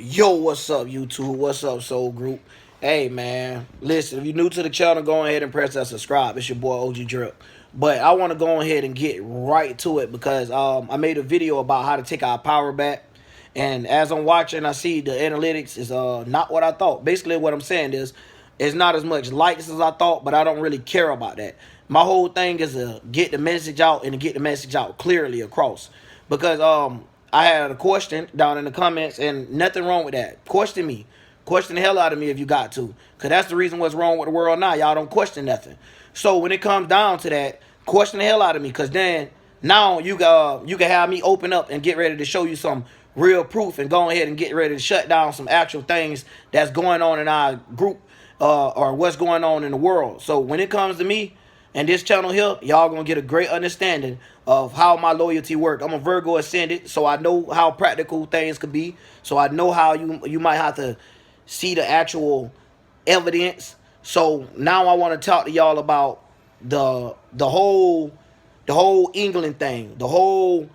Yo, what's up, YouTube? What's up, Soul Group? Hey, man. Listen, if you're new to the channel, go ahead and press that subscribe. It's your boy, OG Drip. But I want to go ahead and get right to it because I made a video about how to take our power back. And as I'm watching, I see the analytics is not what I thought. Basically, what I'm saying is it's not as much likes as I thought, but I don't really care about that. My whole thing is to get the message out and to get the message out clearly across. Because I had a question down in the comments, and nothing wrong with that. Question me. Question the hell out of me if you got to. Because that's the reason what's wrong with the world now. Y'all don't question nothing. So when it comes down to that, question the hell out of me. Because then now you can have me open up and get ready to show you some real proof and go ahead and get ready to shut down some actual things that's going on in our group or what's going on in the world. So when it comes to me, and this channel here, y'all gonna get a great understanding of how my loyalty work. I'm a Virgo ascendant, so I know how practical things could be. So I know how you might have to see the actual evidence. So now I want to talk to y'all about the whole England thing. The whole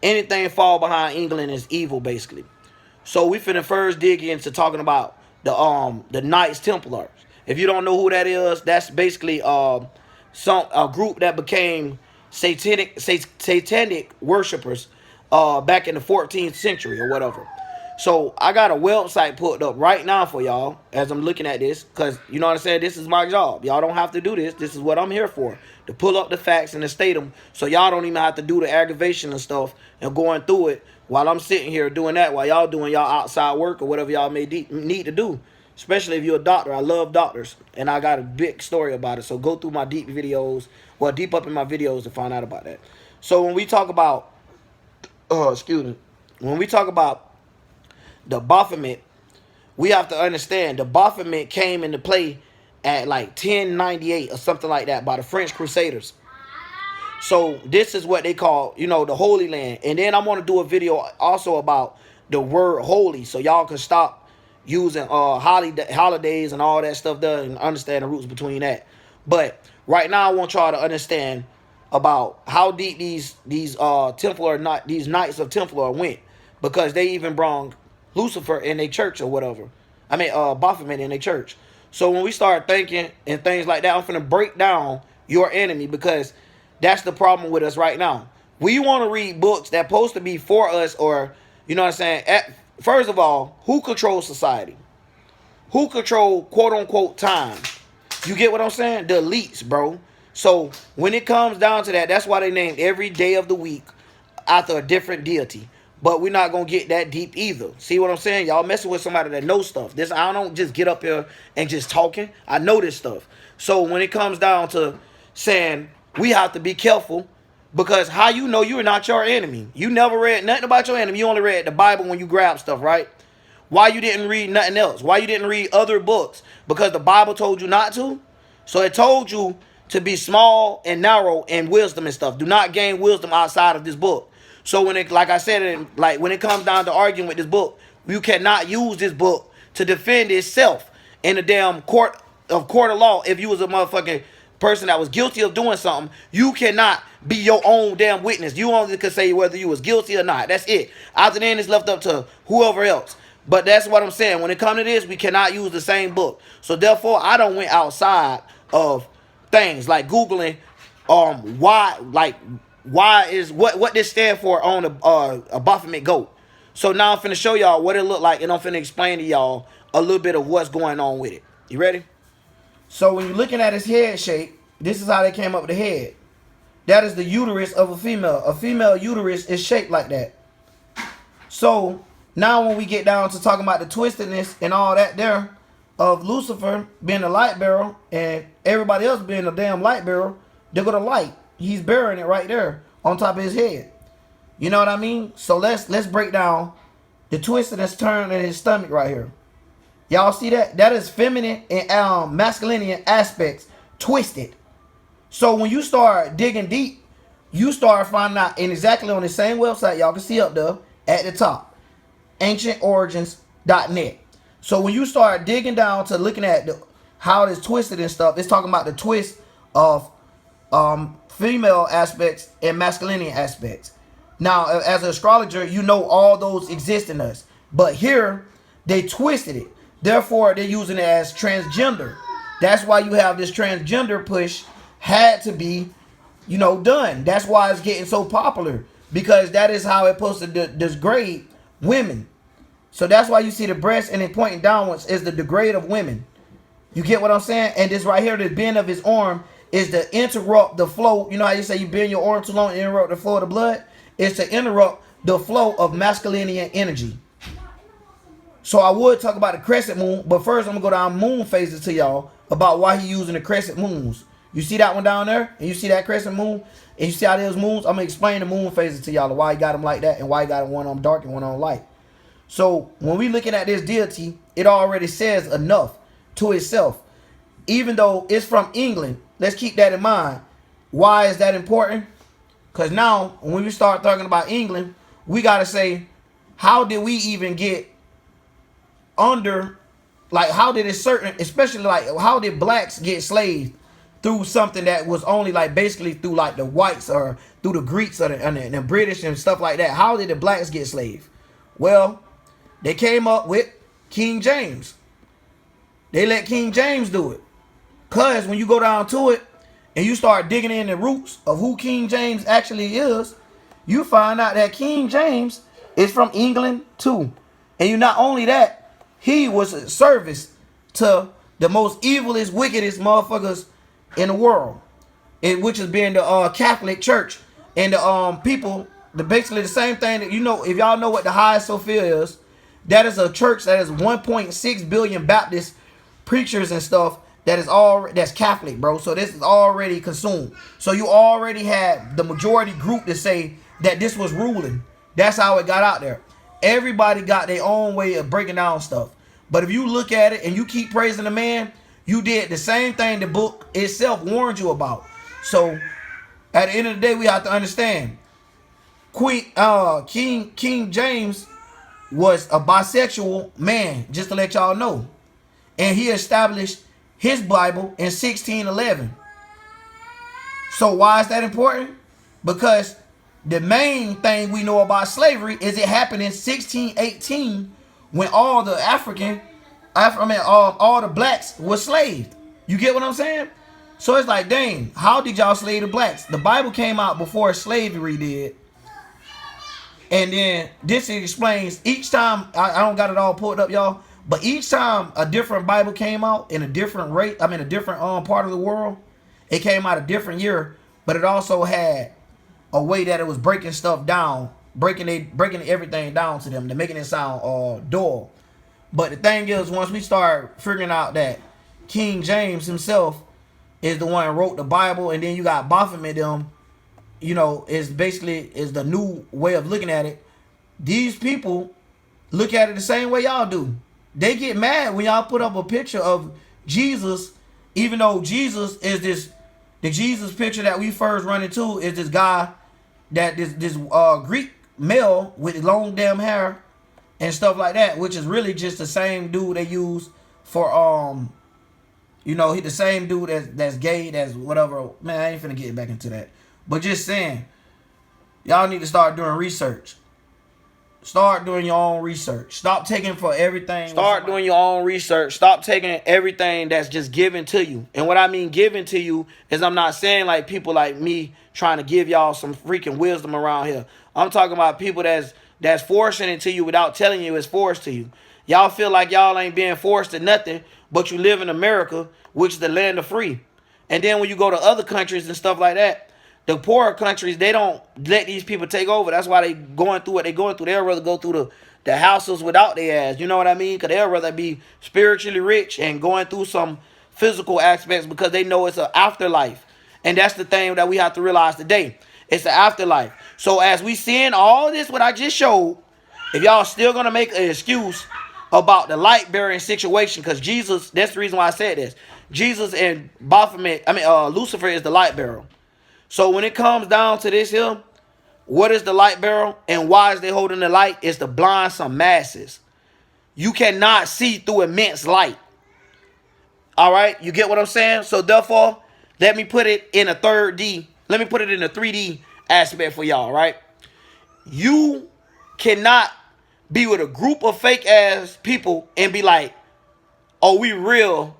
anything fall behind England is evil, basically. So we finna first dig into talking about the Knights Templars. If you don't know who that is, that's basically a group that became satanic worshipers back in the 14th century or whatever. So I got a website put up right now for y'all as I'm looking at this, because you know what I'm saying, this is my job. Y'all don't have to do this. This is what I'm here for, to pull up the facts and to state them, so y'all don't even have to do the aggravation and stuff and going through it while I'm sitting here doing that, while y'all doing y'all outside work or whatever y'all may need to do. Especially if you're a doctor. I love doctors, and I got a big story about it. So go through my deep videos, well, deep up in my videos to find out about that. So when we talk about, when we talk about the Baphomet, we have to understand the Baphomet came into play at like 1098 or something like that by the French Crusaders. So this is what they call, the Holy Land. And then I want to do a video also about the word holy, so y'all can stop using holidays and all that stuff there and understand the roots between that. But right now I want y'all to understand about how deep these these Knights of Templar went, because they even brought Lucifer in their church or whatever. I mean Baphomet in their church. So when we start thinking and things like that, I'm finna break down your enemy, because that's the problem with us right now. We want to read books that supposed to be for us, or you know what I'm saying. First of all, who controls society? Who control quote unquote time? You get what I'm saying? The elites, bro. So when it comes down to that, that's why they named every day of the week after a different deity. But we're not gonna get that deep either. See what I'm saying? Y'all messing with somebody that knows stuff. This, I don't just get up here and just talking. I know this stuff. So when it comes down to saying we have to be careful, because how you know you're not your enemy? You never read nothing about your enemy. You only read the Bible when you grab stuff, right? Why you didn't read nothing else? Why you didn't read other books? Because the Bible told you not to? So it told you to be small and narrow in wisdom and stuff. Do not gain wisdom outside of this book. So when it, like I said, when it comes down to arguing with this book, you cannot use this book to defend itself in the damn court of law. If you was a motherfucking person that was guilty of doing something, you cannot be your own damn witness. You only could say whether you was guilty or not. That's it. After then, it's left up to whoever else. But that's what I'm saying. When it comes to this, we cannot use the same book. So therefore, I don't went outside of things like Googling why is what this stand for on a Baphomet goat. So now I'm finna show y'all what it look like, and I'm finna explain to y'all a little bit of what's going on with it. You ready? So when you're looking at his head shape, this is how they came up with the head. That is the uterus of a female. A female uterus is shaped like that. So now when we get down to talking about the twistedness and all that there of Lucifer being a light bearer and everybody else being a damn light bearer, they're gonna light. He's bearing it right there on top of his head. You know what I mean? So let's break down the twistedness turn in his stomach right here. Y'all see that? That is feminine and masculine aspects twisted. So when you start digging deep, you start finding out, and exactly on the same website, y'all can see up there at the top, ancientorigins.net. So when you start digging down to looking at how it is twisted and stuff, it's talking about the twist of female aspects and masculine aspects. Now, as an astrologer, you know all those exist in us. But here, They twisted it. Therefore, they're using it as transgender. That's why you have this transgender push had to be, done. That's why it's getting so popular, because that is how it's supposed to degrade women. So that's why you see the breast and it pointing downwards is the degrade of women. You get what I'm saying? And this right here, the bend of his arm is to interrupt the flow. You know how you say you bend your arm too long and interrupt the flow of the blood? It's to interrupt the flow of masculinity and energy. So I would talk about the crescent moon, but first I'm going to go down moon phases to y'all about why he using the crescent moons. You see that one down there? And you see that crescent moon? And you see how those moons? I'm going to explain the moon phases to y'all, why he got them like that and why he got one on dark and one on light. So when we looking at this deity, it already says enough to itself. Even though it's from England, let's keep that in mind. Why is that important? Because now when we start talking about England, we got to say, how did we even get under, like, how did it certain, especially like, how did blacks get slaved through something that was only like basically through like the whites or through the Greeks or the British and stuff like that? How did the blacks get slaved? Well, they came up with King James. They let King James do it. Because when you go down to it and you start digging in the roots of who King James actually is, you find out that King James is from England too. And you not only that, he was a service to the most evilest, wickedest motherfuckers in the world, which has been the Catholic Church. And the people, basically the same thing that, if y'all know what the Hagia Sophia is, that is a church that has 1.6 billion Baptist preachers and stuff that's Catholic, bro. So this is already consumed. So you already had the majority group to say that this was ruling. That's how it got out there. Everybody got their own way of breaking down stuff. But if you look at it and you keep praising the man, you did the same thing the book itself warned you about. So at the end of the day, we have to understand King James was a bisexual man, just to let y'all know. And he established his Bible in 1611. So why is that important? Because the main thing we know about slavery is it happened in 1618 when all the all the blacks were slaved. You get what I'm saying? So it's like, dang, how did y'all slave the blacks? The Bible came out before slavery did. And then this explains each time, I don't got it all pulled up, y'all, but each time a different Bible came out in a different a different part of the world, it came out a different year, but it also had a way that it was breaking stuff down, breaking everything down to them, to making it sound dull. But the thing is, once we start figuring out that King James himself is the one who wrote the Bible, and then you got Baphomet them, is the new way of looking at it. These people look at it the same way y'all do. They get mad when y'all put up a picture of Jesus, even though Jesus is the Jesus picture that we first run into is this guy that this Greek male with long damn hair and stuff like that, which is really just the same dude they use for he the same dude that's gay, that's whatever. Man, I ain't finna get back into that. But just saying, y'all need to start doing research. Start doing your own research. Stop taking for everything. Start doing your own research. Stop taking everything that's just given to you. And what I mean given to you is, I'm not saying like people like me trying to give y'all some freaking wisdom around here. I'm talking about people that's forcing it to you without telling you it's forced to you. Y'all feel like y'all ain't being forced to nothing, but you live in America, which is the land of free. And then when you go to other countries and stuff like that, the poorer countries, they don't let these people take over. That's why they going through what they going through. They'll rather go through the houses without their ass. You know what I mean? Because they'll rather be spiritually rich and going through some physical aspects because they know it's an afterlife. And that's the thing that we have to realize today. It's the afterlife. So as we seeing all this, what I just showed, if y'all still going to make an excuse about the light bearing situation, because Jesus, that's the reason why I said this. Jesus and Lucifer is the light bearer. So when it comes down to this here, what is the light bearer and why is they holding the light? Is to blind some masses. You cannot see through immense light. All right, you get what I'm saying? So therefore, let me put it in a 3D. Let me put it in a 3D aspect for y'all, right? You cannot be with a group of fake ass people and be like, oh, we real.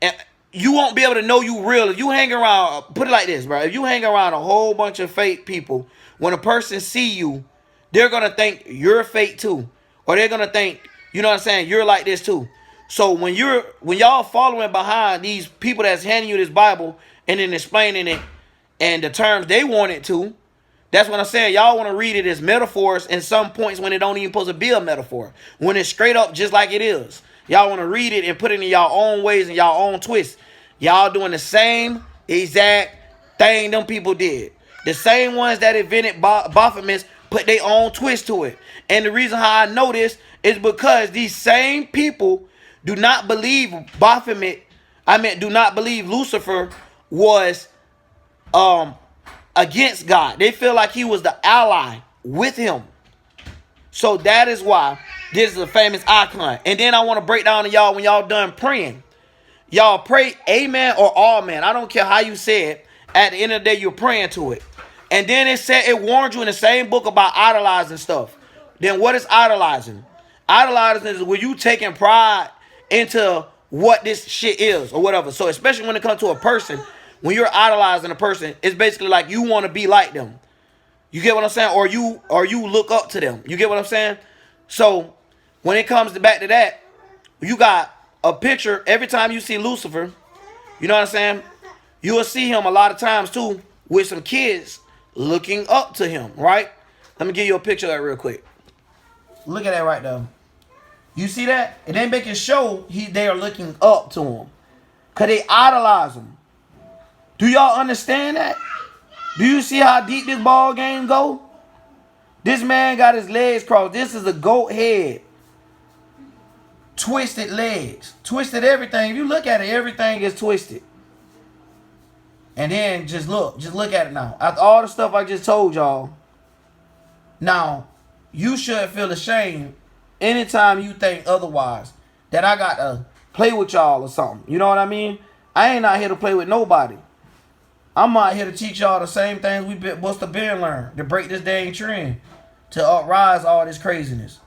And you won't be able to know you real. If you hang around, put it like this, bro. If you hang around a whole bunch of fake people, when a person see you, they're going to think you're fake too. Or they're going to think, you know what I'm saying, you're like this too. So when y'all following behind these people that's handing you this Bible and then explaining it and the terms they want it to, that's what I'm saying. Y'all want to read it as metaphors in some points when it don't even supposed to be a metaphor. When it's straight up just like it is. Y'all want to read it and put it in y'all own ways and y'all own twists. Y'all doing the same exact thing them people did. The same ones that invented Baphomet put their own twist to it. And the reason how I know this is because these same people do not believe Baphomet, do not believe Lucifer was against God. They feel like he was the ally with him. So that is why this is a famous icon. And then I want to break down to y'all when y'all done praying. Y'all pray amen or amen. I don't care how you say it. At the end of the day, you're praying to it. And then it warned you in the same book about idolizing stuff. Then what is idolizing? Idolizing is when you taking pride into what this shit is or whatever. So especially when it comes to a person, when you're idolizing a person, it's basically like you want to be like them. You get what I'm saying? Or you look up to them. You get what I'm saying? So when it comes back to that, you got a picture every time you see Lucifer. You know what I'm saying? You will see him a lot of times too with some kids looking up to him, right? Let me give you a picture of that real quick. Look at that right there. You see that? And they make it show they are looking up to him. Because they idolize him. Do y'all understand that? Do you see how deep this ball game go? This man got his legs crossed. This is a goat head. Twisted legs. Twisted everything. If you look at it, everything is twisted. And then just look at it now. After all the stuff I just told y'all, now you should feel ashamed anytime you think otherwise. That I got to play with y'all or something. You know what I mean? I ain't out here to play with nobody. I'm out here to teach y'all the same things we must have been learned. To break this dang trend. To uprise all this craziness.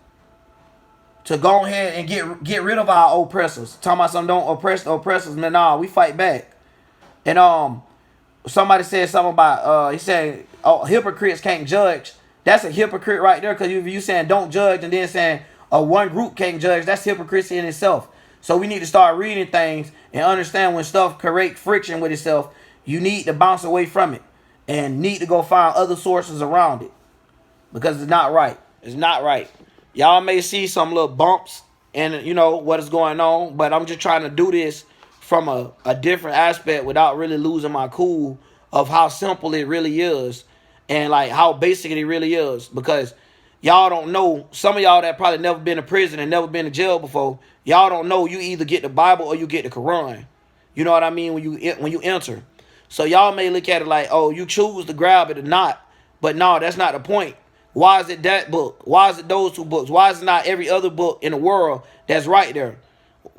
To go ahead and get rid of our oppressors. Talking about some don't oppress the oppressors. Man, nah, we fight back. And somebody said something about he said, oh, hypocrites can't judge. That's a hypocrite right there, because if you saying don't judge and then saying one group can't judge, that's hypocrisy in itself. So we need to start reading things and understand when stuff create friction with itself, you need to bounce away from it and need to go find other sources around it, because it's not right. It's not right. Y'all may see some little bumps and you know what is going on, but I'm just trying to do this from a different aspect without really losing my cool of how simple it really is and like how basic it really is. Because y'all don't know, some of y'all that probably never been to prison and never been to jail before, y'all don't know you either get the Bible or you get the Quran. You know what I mean? When you enter. So y'all may look at it like, oh, you choose to grab it or not. But no, that's not the point. Why is it that book? Why is it those two books? Why is it not every other book in the world that's right there?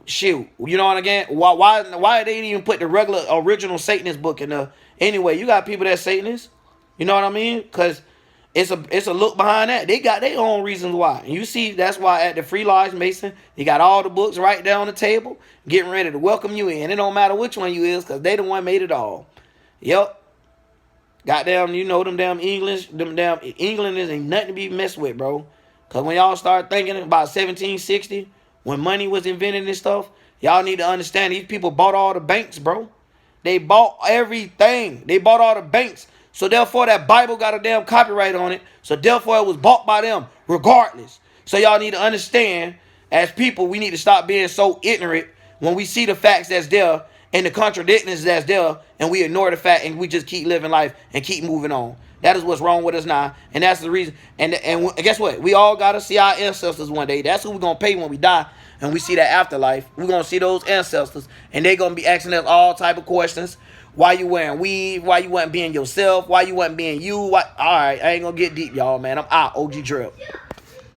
Shoot, you know what I'm saying? Why they didn't even put the regular original Satanist book in there? Anyway, you got people that's Satanists. You know what I mean? Because it's a look behind that. They got their own reasons why. And you see, that's why at the Free Lodge Mason, they got all the books right there on the table, getting ready to welcome you in. It don't matter which one you is, because they the one made it all. Yep. Goddamn, you know them damn Englanders ain't nothing to be messed with, bro. Because when y'all start thinking about 1760, when money was invented and stuff, y'all need to understand these people bought all the banks, bro. They bought everything. They bought all the banks. So therefore, that Bible got a damn copyright on it. So therefore, it was bought by them regardless. So y'all need to understand, as people, we need to stop being so ignorant when we see the facts that's there and the contradictions that's there, and we ignore the fact and we just keep living life and keep moving on. That is what's wrong with us now. And that's the reason. And guess what? We all got to see our ancestors one day. That's who we're going to pay when we die. And we see that afterlife. We're going to see those ancestors. And they're going to be asking us all type of questions. Why you wearing weave? Why you wasn't being yourself? Why you wasn't being you? All right, I ain't going to get deep, y'all, man. I'm out. OG Drip.